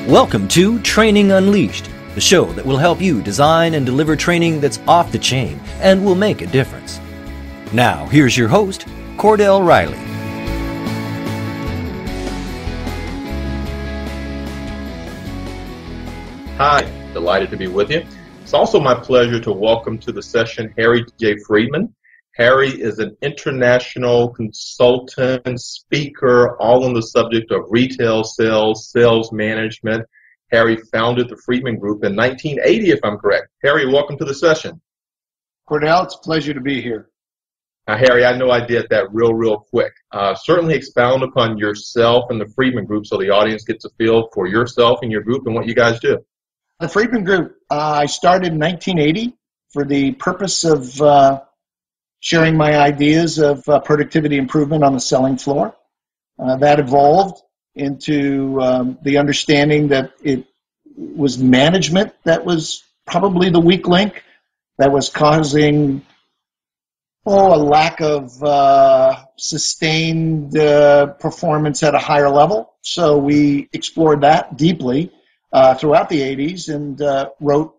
Welcome to Training Unleashed, the show that will help you design and deliver training that's off the chain and will make a difference. Now, here's your host, Cordell Riley. Hi, delighted to be with you. It's also my pleasure to welcome to the session Harry J. Friedman. Harry is an international consultant, speaker, all on the subject of retail sales, sales management. Harry founded the Friedman Group in 1980, if I'm correct. Harry, welcome to the session. Cordell, it's a pleasure to be here. Now, Harry, I know I did that real quick. Certainly expound upon yourself and the Friedman Group so the audience gets a feel for yourself and your group and what you guys do. The Friedman Group, I started in 1980 for the purpose of sharing my ideas of productivity improvement on the selling floor. That evolved into the understanding that it was management that was probably the weak link that was causing a lack of sustained performance at a higher level. So we explored that deeply throughout the 80s and wrote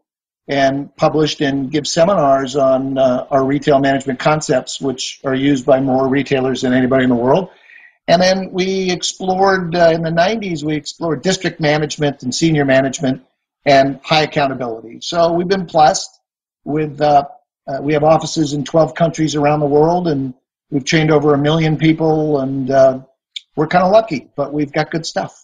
and published and give seminars on our retail management concepts, which are used by more retailers than anybody in the world. And then we explored, in the 90s, we explored district management and senior management and high accountability. So we've been blessed with, we have offices in 12 countries around the world, and we've trained over 1 million people, and we're kind of lucky, but we've got good stuff.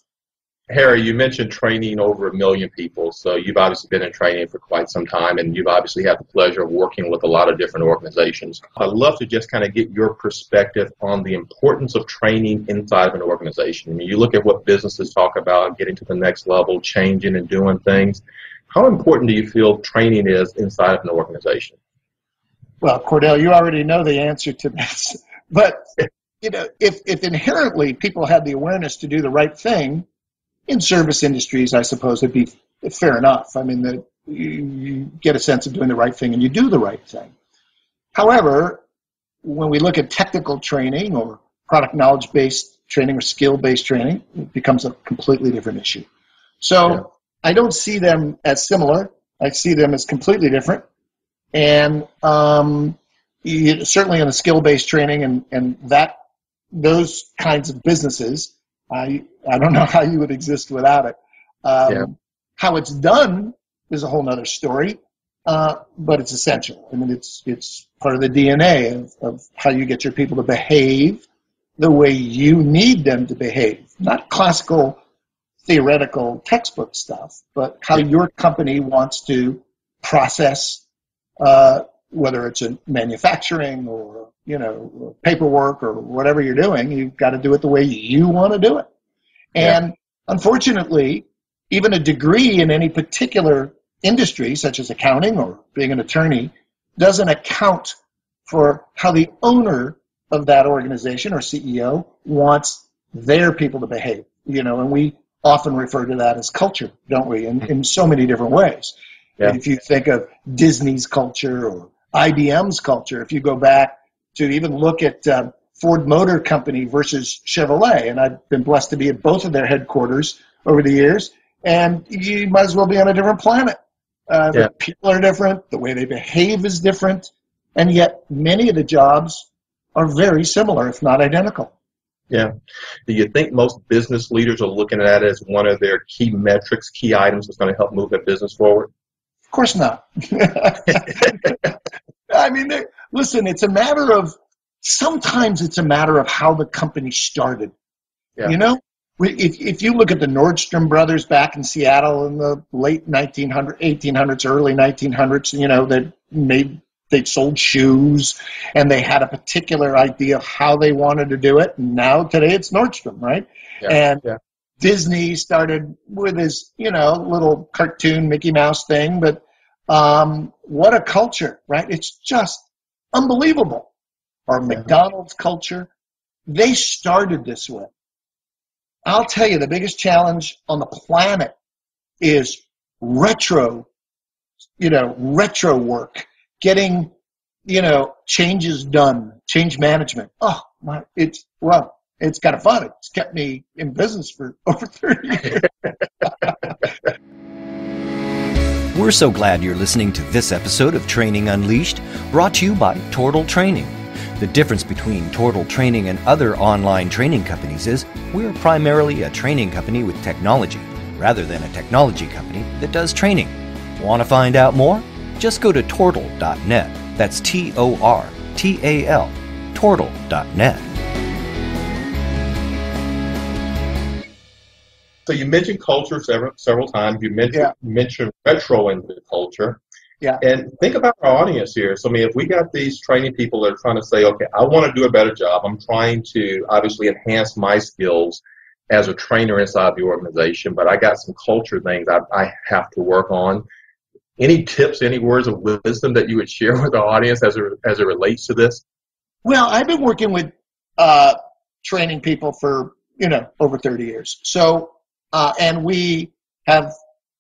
Harry, you mentioned training over 1 million people, so you've obviously been in training for quite some time, and you've obviously had the pleasure of working with a lot of different organizations. I'd love to just kind of get your perspective on the importance of training inside of an organization. I mean, you look at what businesses talk about, getting to the next level, changing and doing things. How important do you feel training is inside of an organization? Well, Cordell, you already know the answer to this, but if inherently people had the awareness to do the right thing, in service industries, I suppose it'd be fair enough. I mean, you get a sense of doing the right thing and you do the right thing. However, when we look at technical training or product knowledge-based training or skill-based training, it becomes a completely different issue. So I don't see them as similar. I see them as completely different. And certainly in the skill-based training and those kinds of businesses, I don't know how you would exist without it. How it's done is a whole other story, but it's essential. I mean, it's part of the DNA of how you get your people to behave the way you need them to behave. Not classical, theoretical textbook stuff, but how your company wants to process, whether it's in manufacturing or paperwork or whatever you're doing. You've got to do it the way you want to do it. And unfortunately, even a degree in any particular industry, such as accounting or being an attorney, doesn't account for how the owner of that organization or CEO wants their people to behave. And we often refer to that as culture, don't we, in so many different ways. Yeah. If you think of Disney's culture or IBM's culture, if you go back to even look at Ford Motor Company versus Chevrolet, and I've been blessed to be at both of their headquarters over the years, and you might as well be on a different planet. The people are different, the way they behave is different, and yet many of the jobs are very similar, if not identical. Yeah. Do you think most business leaders are looking at that as one of their key metrics, key items that's going to help move their business forward? Of course not. I mean, listen, sometimes it's a matter of how the company started. Yeah. If you look at the Nordstrom brothers back in Seattle in the late 1800s, early 1900s, they sold shoes and they had a particular idea of how they wanted to do it. And now today it's Nordstrom, right? Yeah. And Disney started with his, little cartoon Mickey Mouse thing, but what a culture, right? It's just unbelievable. Or McDonald's culture, they started this way. I'll tell you, the biggest challenge on the planet is retro work, getting, changes done, change management. It's kind of fun. It's kept me in business for over 30 years. We're so glad you're listening to this episode of Training Unleashed, brought to you by Tortal Training. The difference between Tortal Training and other online training companies is we're primarily a training company with technology, rather than a technology company that does training. Want to find out more? Just go to tortal.net. That's Tortal, tortal.net. So you mentioned culture several times. You mentioned retro into the culture. Yeah. And think about our audience here. So, I mean, if we got these training people that are trying to say, okay, I want to do a better job. I'm trying to obviously enhance my skills as a trainer inside the organization, but I got some culture things I have to work on. Any tips, any words of wisdom that you would share with our audience as it relates to this? Well, I've been working with training people for, over 30 years. So, and we have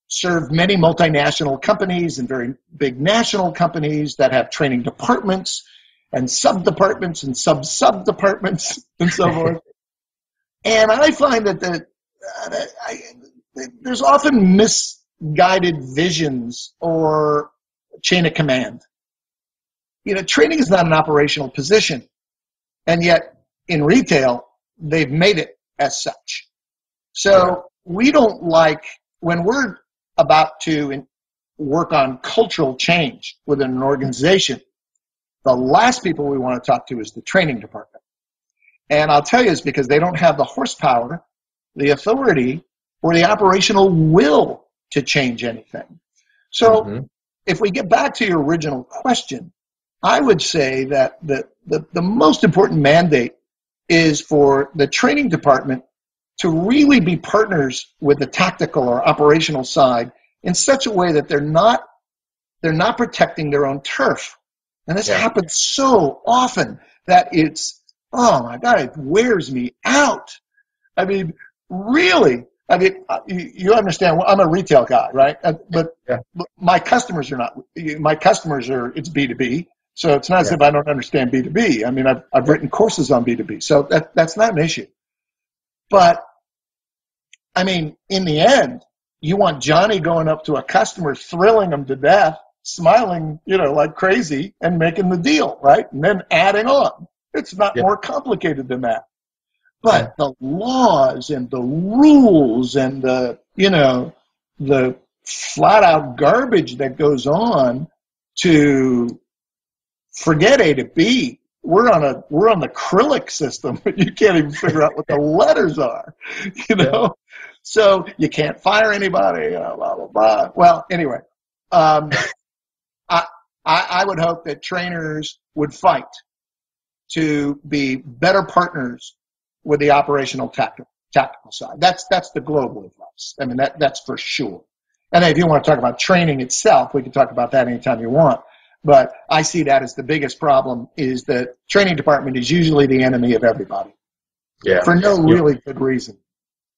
served many multinational companies and very big national companies that have training departments and sub-departments and sub-departments and so forth. And I find that there's often misguided visions or chain of command. Training is not an operational position, and yet in retail, they've made it as such. So we don't like, when we're about to work on cultural change within an organization, the last people we want to talk to is the training department. And I'll tell you, it's because they don't have the horsepower, the authority, or the operational will to change anything. So if we get back to your original question, I would say that the most important mandate is for the training department to really be partners with the tactical or operational side in such a way that they're not protecting their own turf. And this happens so often that it's, oh my God, it wears me out. I mean, really. I mean, you understand, I'm a retail guy, right? But my customers are not. My customers are, it's B2B. So it's not as if I don't understand B2B. I mean, I've written courses on B2B. So that's not an issue. But, I mean, in the end, you want Johnny going up to a customer, thrilling them to death, smiling, like crazy, and making the deal, right? And then adding on. It's not more complicated than that. But the laws and the rules and the flat out garbage that goes on to forget A to B. We're on the Cyrillic system. You can't even figure out what the letters are, So you can't fire anybody, blah, blah, blah. Well, anyway, I would hope that trainers would fight to be better partners with the operational tactical side. That's the global advice. I mean, that's for sure. And if you want to talk about training itself, we can talk about that anytime you want. But I see that as the biggest problem, is that training department is usually the enemy of everybody. Yeah. For no really good reason.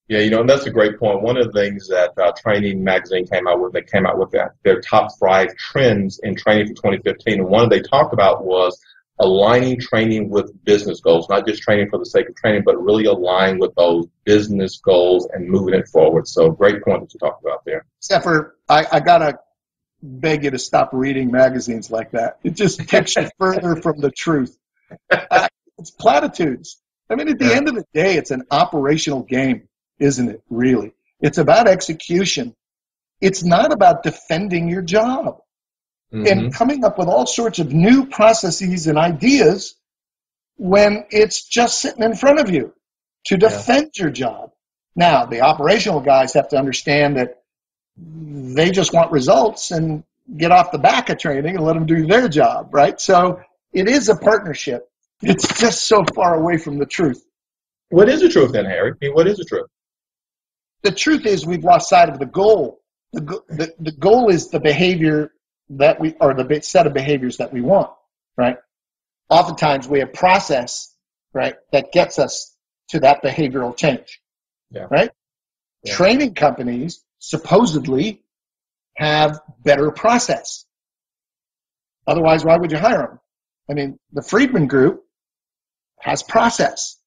Yeah, and that's a great point. One of the things that Training Magazine came out with, their top 5 trends in training for 2015, and one they talked about was aligning training with business goals, not just training for the sake of training, but really align with those business goals and moving it forward. So great point that you talked about there. Except for, I got to beg you to stop reading magazines like that. It just takes you further from the truth. It's platitudes. I mean, at the end of the day, it's an operational game, isn't it, really? It's about execution. It's not about defending your job and coming up with all sorts of new processes and ideas when it's just sitting in front of you to defend your job. Now, the operational guys have to understand that they just want results and get off the back of training and let them do their job, right? So it is a partnership. It's just so far away from the truth. What is the truth then, Harry? I mean, what is the truth? The truth is we've lost sight of the goal. The goal is the behavior that the set of behaviors that we want, right? Oftentimes we have process, right, that gets us to that behavioral change, right? Yeah. Training companies supposedly have better process. Otherwise, why would you hire them? I mean, the Friedman Group has process.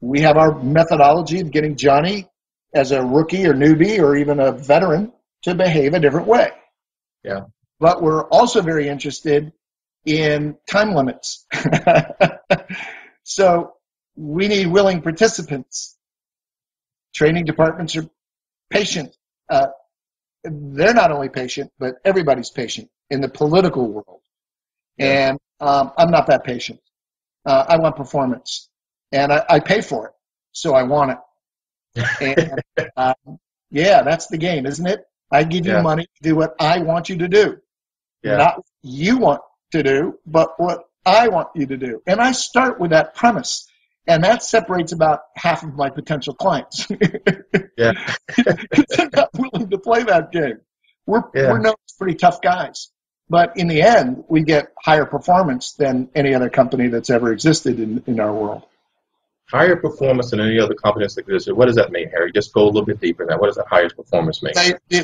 We have our methodology of getting Johnny as a rookie or newbie or even a veteran to behave a different way. Yeah. But we're also very interested in time limits. So we need willing participants. Training departments are patient. They're not only patient, but everybody's patient in the political world. Yeah. And I'm not that patient. I want performance. And I pay for it, so I want it. And yeah, that's the game, isn't it? I give you money to do what I want you to do. Not what you want to do, but what I want you to do. And I start with that premise. And that separates about half of my potential clients. Yeah. They're not willing to play that game. We're known as pretty tough guys. But in the end, we get higher performance than any other company that's ever existed in our world. Higher performance than any other company that's existed. What does that mean, Harry? Just go a little bit deeper in that. What does that highest performance mean?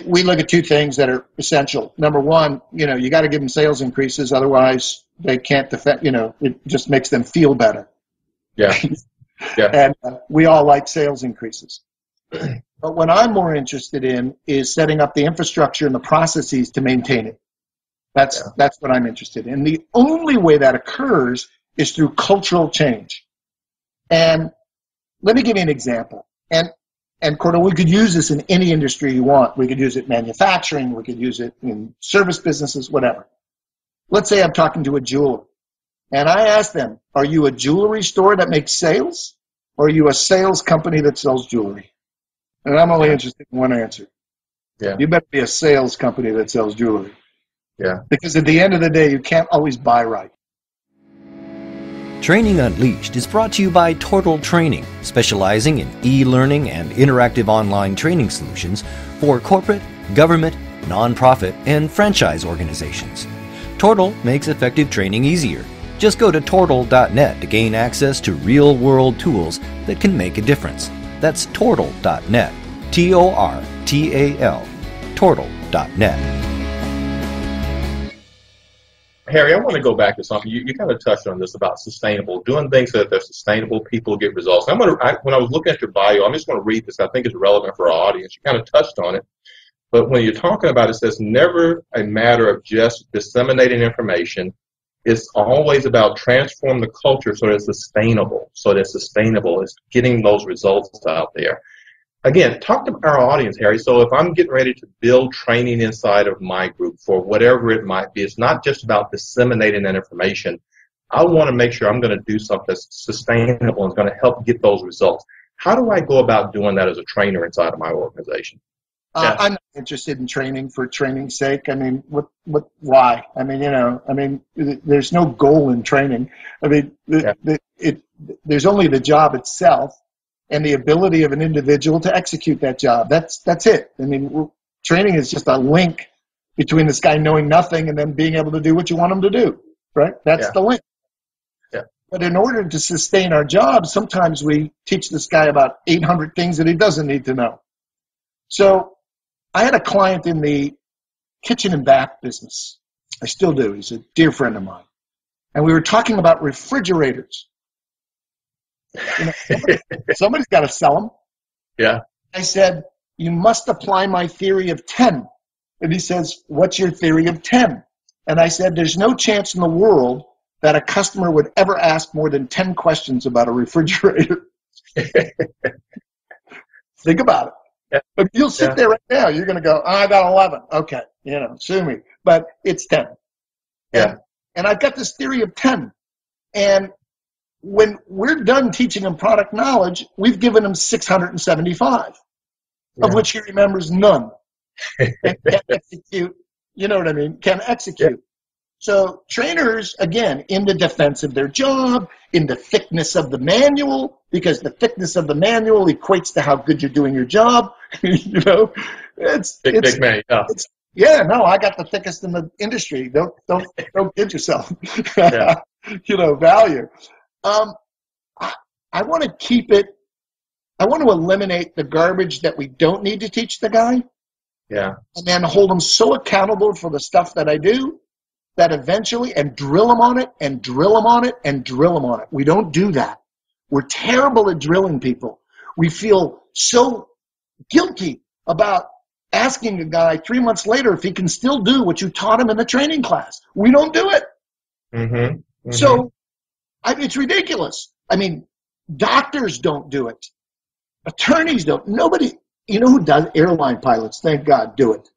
We look at two things that are essential. Number one, you got to give them sales increases. Otherwise, they can't defend, it just makes them feel better. Yeah. And we all like sales increases. But what I'm more interested in is setting up the infrastructure and the processes to maintain it. That's what I'm interested in. And the only way that occurs is through cultural change. And let me give you an example. And Cordell, we could use this in any industry you want. We could use it in manufacturing. We could use it in service businesses, whatever. Let's say I'm talking to a jeweler. And I ask them, are you a jewelry store that makes sales? Or are you a sales company that sells jewelry? And I'm only interested in one answer. Yeah. You better be a sales company that sells jewelry. Yeah. Because at the end of the day, you can't always buy right. Training Unleashed is brought to you by Tortal Training, specializing in e-learning and interactive online training solutions for corporate, government, nonprofit, and franchise organizations. Tortal makes effective training easier. Just go to tortal.net to gain access to real-world tools that can make a difference. That's tortal.net, Tortal, tortal.net. Harry, I want to go back to something. You kind of touched on this about sustainable, doing things that they're sustainable, people get results. When I was looking at your bio, I'm just going to read this. I think it's relevant for our audience. You kind of touched on it. But when you're talking about it, it says, never a matter of just disseminating information. It's always about transforming the culture so that it's sustainable. It's getting those results out there. Again, talk to our audience, Harry. So if I'm getting ready to build training inside of my group for whatever it might be, it's not just about disseminating that information. I want to make sure I'm going to do something that's sustainable and is going to help get those results. How do I go about doing that as a trainer inside of my organization? I'm not interested in training for training's sake. I mean, why? I mean, there's no goal in training. I mean, there's only the job itself and the ability of an individual to execute that job. That's it. I mean, training is just a link between this guy knowing nothing and then being able to do what you want him to do, right? That's the link. Yeah. But in order to sustain our job, sometimes we teach this guy about 800 things that he doesn't need to know. So I had a client in the kitchen and bath business. I still do. He's a dear friend of mine. And we were talking about refrigerators. Somebody's got to sell them. Yeah. I said, you must apply my theory of 10. And he says, what's your theory of 10? And I said, there's no chance in the world that a customer would ever ask more than 10 questions about a refrigerator. Think about it. Yeah. But you'll sit there right now. You're going to go, I got 11. Okay, sue me. But it's 10. Yeah. And I've got this theory of 10. And when we're done teaching them product knowledge, we've given them 675, of which he remembers none. And can execute, you know what I mean? Can execute. Yeah. So trainers, again, in the defense of their job, in the thickness of the manual, because the thickness of the manual equates to how good you're doing your job. Big man. Yeah, no, I got the thickest in the industry. Don't kid yourself. Value. I want to keep it. I want to eliminate the garbage that we don't need to teach the guy. Yeah. And then hold them so accountable for the stuff that I do that eventually, and drill them on it, and drill them on it, and drill them on it. We don't do that. We're terrible at drilling people. We feel so guilty about asking a guy 3 months later if he can still do what you taught him in the training class. We don't do it. Mm-hmm. Mm-hmm. So it's ridiculous. I mean, doctors don't do it. Attorneys don't. Nobody, you know who does? Airline pilots, thank God, do it.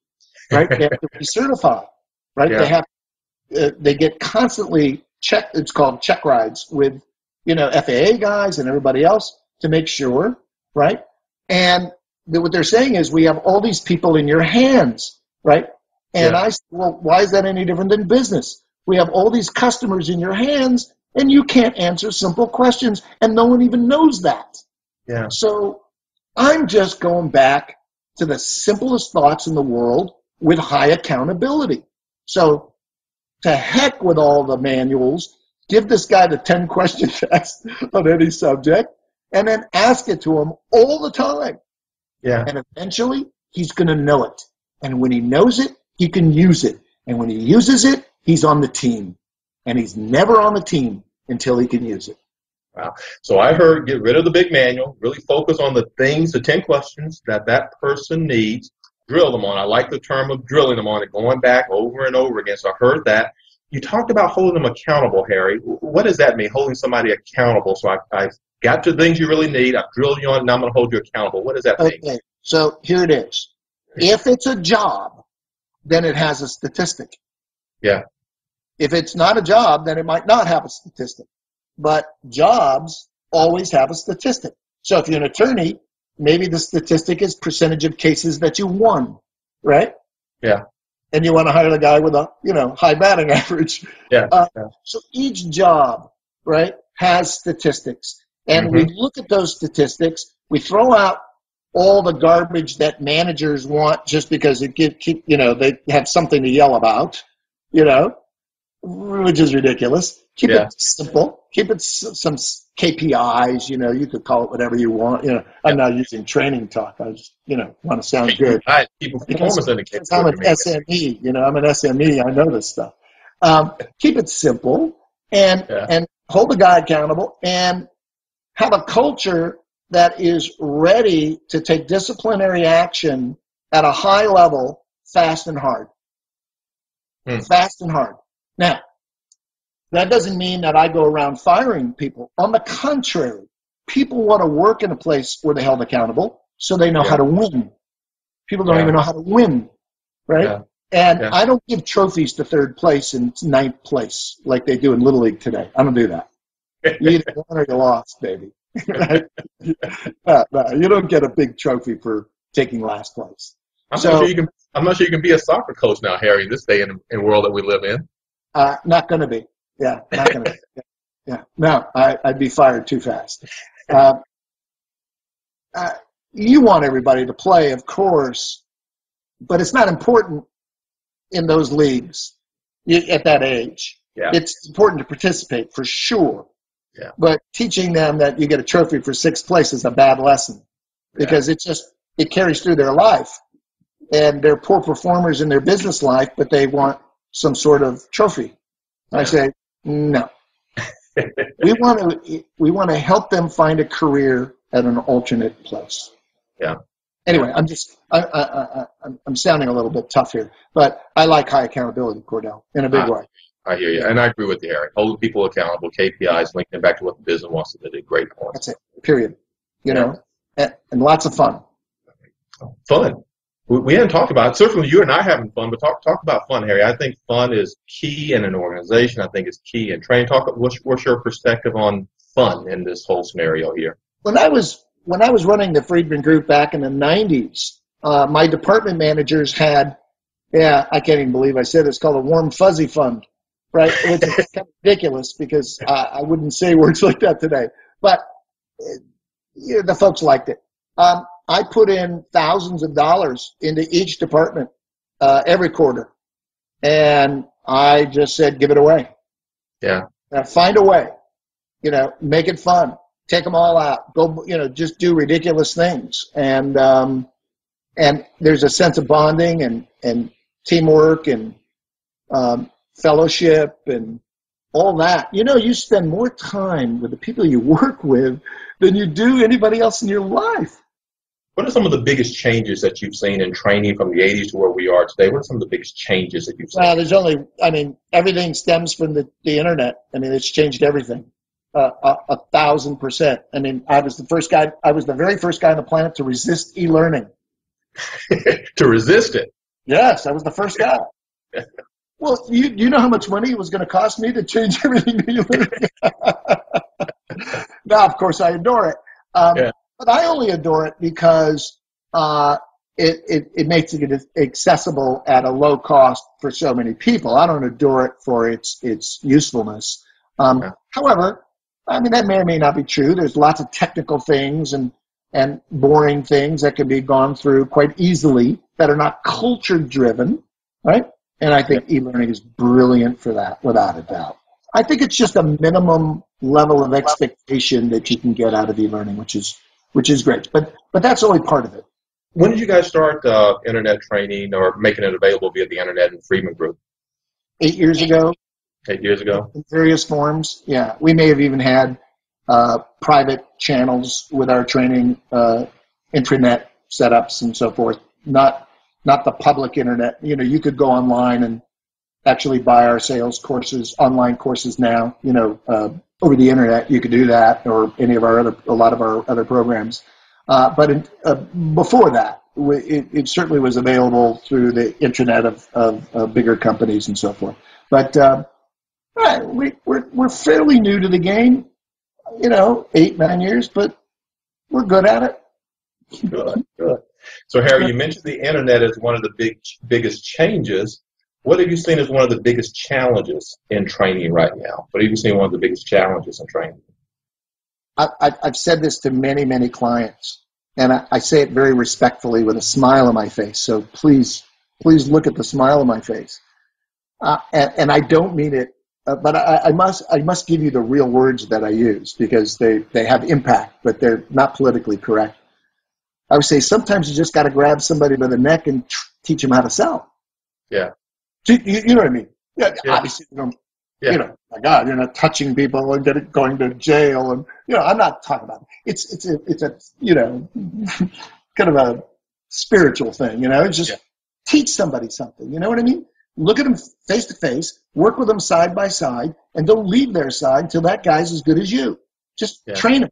Right? They have to be certified. Right? Yeah. They get constantly checked. It's called check rides with, FAA guys and everybody else to make sure, right? And what they're saying is we have all these people in your hands, right? And I said, well, why is that any different than business? We have all these customers in your hands, and you can't answer simple questions, and no one even knows that. Yeah. So I'm just going back to the simplest thoughts in the world with high accountability. So to heck with all the manuals, give this guy the 10-question test on any subject, and then ask it to him all the time. Yeah. And eventually, he's going to know it. And when he knows it, he can use it. And when he uses it, he's on the team. And he's never on the team until he can use it. Wow. So I heard get rid of the big manual, really focus on the things, the 10 questions that person needs, drill them on. I like the term of drilling them on and going back over and over again. So I heard that. You talked about holding them accountable, Harry. What does that mean, holding somebody accountable? So I got to the things you really need. I've drilled you on, and now I'm going to hold you accountable. What does that mean? Okay, so here it is. If it's a job, then it has a statistic. Yeah. If it's not a job, then it might not have a statistic. But jobs always have a statistic. So if you're an attorney, maybe the statistic is percentage of cases that you won, right? Yeah. And you want to hire the guy with a, high batting average. Yeah. So each job, right, has statistics. And we look at those statistics. We throw out all the garbage that managers want just because they have something to yell about, which is ridiculous. Keep it simple. Keep it some KPIs, you could call it whatever you want. I'm not using training talk. I just, want to sound good. Keep performance indicators. I'm an SME, I'm an SME. I know this stuff. Keep it simple and hold the guy accountable and have a culture that is ready to take disciplinary action at a high level, fast and hard. Fast and hard. Now, that doesn't mean that I go around firing people. On the contrary, people want to work in a place where they're held accountable so they know how to win. People don't even know how to win, right? And I don't give trophies to third place and ninth place like they do in Little League today. I don't do that. You either won or you lost, baby. Right? No, you don't get a big trophy for taking last place. I'm not sure you can be a soccer coach now, Harry, in this day and world that we live in. Not going to be. Yeah, not going to be. Yeah. No, I'd be fired too fast. You want everybody to play, of course, but it's not important in those leagues at that age. Yeah. It's important to participate for sure. Yeah. But teaching them that you get a trophy for sixth place is a bad lesson because it carries through their life. And they're poor performers in their business life, but they want some sort of trophy. I say, no. We want to help them find a career at an alternate place. Yeah. Anyway, I'm sounding a little bit tough here, but I like high accountability, Cordell, in a big way. I hear you, and I agree with you, Harry. Holding people accountable, KPIs, linking them back to what the business wants to do. Great point. That's it. Period. And lots of fun. Fun. We hadn't talked about it. Certainly, you and I are having fun, but talk about fun, Harry. I think fun is key in an organization. I think it's key in training. What's your perspective on fun in this whole scenario here? When I was running the Friedman Group back in the 90s, my department managers had, I can't even believe I said it's called a warm fuzzy fund, right? Which is kind of ridiculous because I wouldn't say words like that today. But the folks liked it. I put in thousands of dollars into each department every quarter, and I just said, give it away. Yeah. Find a way, make it fun. Take them all out. Go, just do ridiculous things. And there's a sense of bonding and teamwork and fellowship and all that. You spend more time with the people you work with than you do anybody else in your life. What are some of the biggest changes that you've seen in training from the 80s to where we are today? What are some of the biggest changes that you've seen? Well, everything stems from the internet. It's changed everything. 1,000%. I was the very first guy on the planet to resist e-learning. To resist it? Yes, I was the first guy. Well, you know how much money it was going to cost me to change everything to e-learning? Now, of course, I adore it. But I only adore it because it makes it accessible at a low cost for so many people. I don't adore it for its usefulness. However, that may or may not be true. There's lots of technical things and boring things that can be gone through quite easily that are not culture-driven, right? And I think e-learning is brilliant for that, without a doubt. I think it's just a minimum level of expectation that you can get out of e-learning, which is great. But that's only part of it. When did you guys start internet training or making it available via the internet and Freedman Group? 8 years ago. 8 years ago? In various forms, yeah. We may have even had private channels with our training, intranet setups and so forth. Not the public internet. You could go online and actually buy our sales courses, online courses now. Over the internet, you could do that, or a lot of our other programs. But before that, it certainly was available through the intranet of bigger companies and so forth. But we're fairly new to the game, 8, 9 years, but we're good at it. Good. So, Harry, you mentioned the internet as one of the biggest changes. What have you seen as one of the biggest challenges in training right now? What have you seen one of the biggest challenges in training? I've said this to many, many clients, and I say it very respectfully with a smile on my face. So please look at the smile on my face. And I don't mean it, but I must give you the real words that I use because they have impact, but they're not politically correct. I would say sometimes you just got to grab somebody by the neck and teach them how to sell. Yeah. You know what I mean? Yeah. Obviously, my God, you're not touching people and going to jail, and I'm not talking about it. It's a kind of a spiritual thing. It's just teach somebody something. You know what I mean? Look at them face to face, work with them side by side, and don't leave their side until that guy's as good as you. Just train him,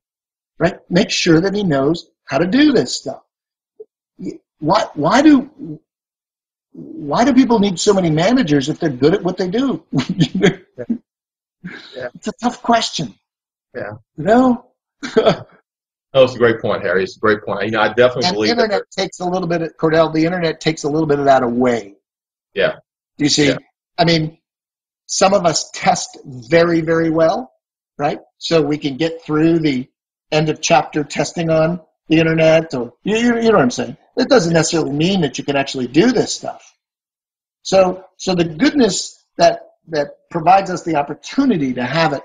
right? Make sure that he knows how to do this stuff. Why do people need so many managers if they're good at what they do? It's a tough question. Yeah. No, it's a great point, Harry. It's a great point. I definitely believe the internet takes a little bit of, Cordell, the internet takes a little bit of that away. Yeah. Do you see? Yeah. Some of us test very, very well, right? So we can get through the end of chapter testing on the internet, or you know what I'm saying? That doesn't necessarily mean that you can actually do this stuff. So the goodness that provides us the opportunity to have it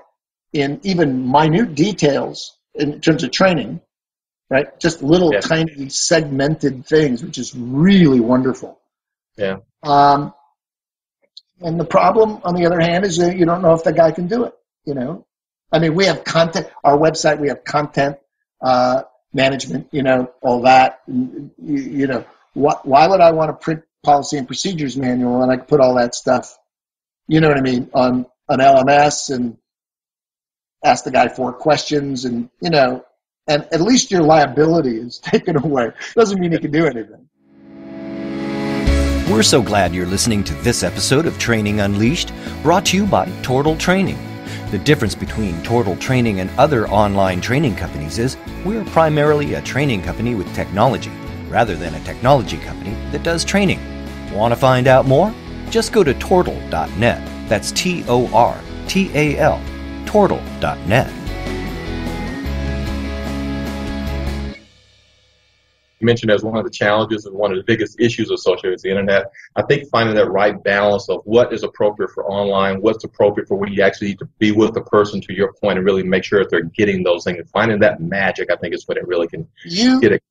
in even minute details in terms of training, right? Just little tiny segmented things, which is really wonderful. Yeah. And the problem, on the other hand, is that you don't know if the guy can do it. We have content. Our website, we have content management. All that. Why would I want to print policy and procedures manual and I can put all that stuff? You know what I mean? On an LMS and ask the guy 4 questions, and and at least your liability is taken away. Doesn't mean he can do anything. We're so glad you're listening to this episode of Training Unleashed, brought to you by Tortal Training. The difference between Tortal Training and other online training companies is we're primarily a training company with technology, rather than a technology company that does training. Want to find out more? Just go to tortal.net. That's Tortal, tortal.net. You mentioned as one of the challenges and one of the biggest issues associated with the internet. I think finding that right balance of what is appropriate for online, what's appropriate for when you actually need to be with the person, to your point, and really make sure that they're getting those things. And finding that magic, I think, is what it really can get it.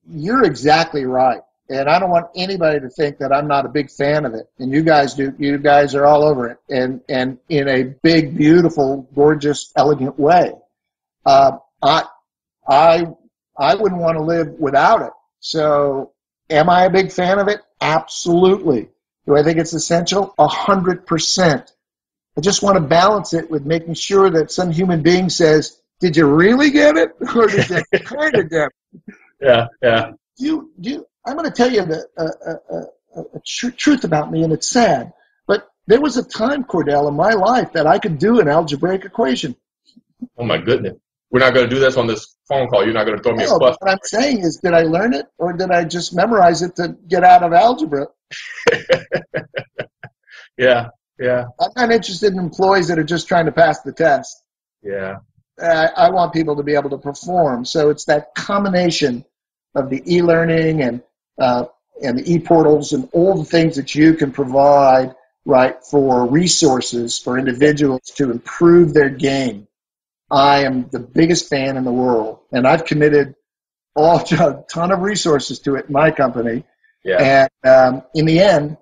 You're exactly right. And I don't want anybody to think that I'm not a big fan of it. And you guys do. You guys are all over it. And in a big, beautiful, gorgeous, elegant way. I wouldn't want to live without it. So am I a big fan of it? Absolutely. Do I think it's essential? 100%. I just want to balance it with making sure that some human being says, did you really get it? Or did you kind of get it? Yeah. I'm going to tell you a truth about me, and it's sad. But there was a time, Cordell, in my life that I could do an algebraic equation. Oh, my goodness. We're not going to do this on this phone call. You're not going to throw me a question. What I'm saying is, did I learn it, or did I just memorize it to get out of algebra? Yeah. I'm not interested in employees that are just trying to pass the test. Yeah. I want people to be able to perform. So it's that combination of the e-learning and the e-portals and all the things that you can provide, right, for resources for individuals to improve their game. I am the biggest fan in the world, and I've committed a ton of resources to it in my company. Yeah. And in the end,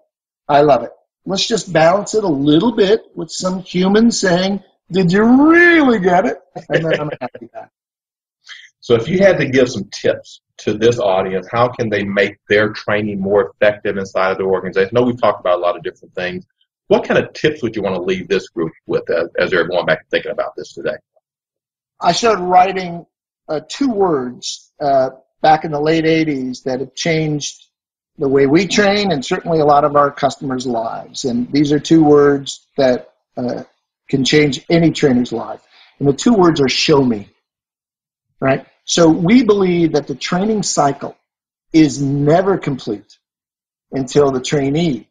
I love it. Let's just balance it a little bit with some human saying, did you really get it? And then I'm happy back. So if you had to give some tips to this audience, how can they make their training more effective inside of the organization? I know we've talked about a lot of different things. What kind of tips would you want to leave this group with as they're going back and thinking about this today? I started writing 2 words back in the late 80s that have changed the way we train and certainly a lot of our customers' lives. And these are 2 words that can change any trainer's life. And the 2 words are show me, right? So we believe that the training cycle is never complete until the trainee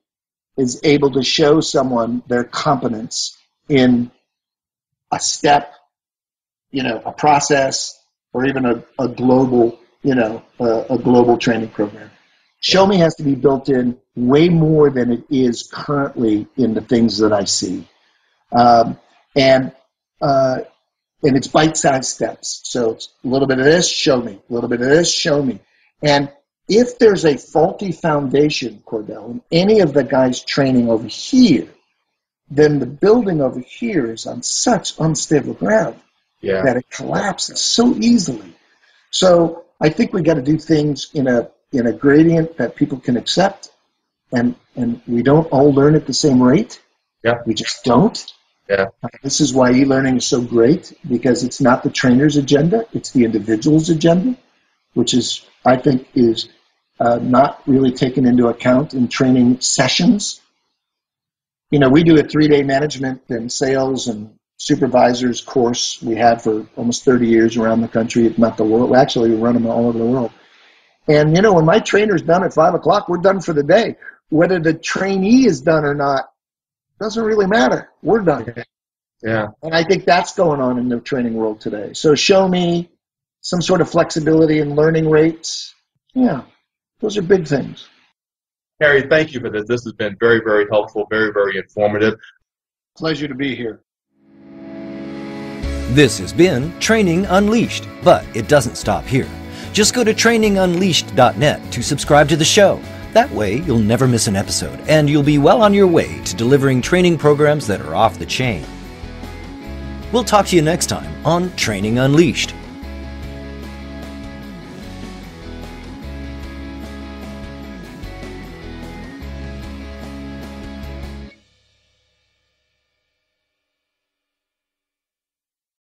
is able to show someone their competence in a step, a process, or even a global, a global training program. Show me has to be built in way more than it is currently in the things that I see. And it's bite-sized steps. So it's a little bit of this, show me. A little bit of this, show me. And if there's a faulty foundation, Cordell, in any of the guys training over here, then the building over here is on such unstable ground that it collapses so easily. So I think we got to do things in a gradient that people can accept, and we don't all learn at the same rate. Yeah. We just don't. Yeah. This is why e-learning is so great, because it's not the trainer's agenda, it's the individual's agenda, which is, I think, is not really taken into account in training sessions. We do a 3-day management and sales and supervisors course we had for almost 30 years around the country, if not the world. Actually, we run them all over the world. And, when my trainer's done at 5 o'clock, we're done for the day. Whether the trainee is done or not doesn't really matter. We're done. Yeah. And I think that's going on in the training world today. So show me some sort of flexibility in learning rates. Yeah, those are big things. Harry, thank you for this. This has been very, very helpful, very, very informative. Pleasure to be here. This has been Training Unleashed, but it doesn't stop here. Just go to trainingunleashed.net to subscribe to the show. That way, you'll never miss an episode, and you'll be well on your way to delivering training programs that are off the chain. We'll talk to you next time on Training Unleashed.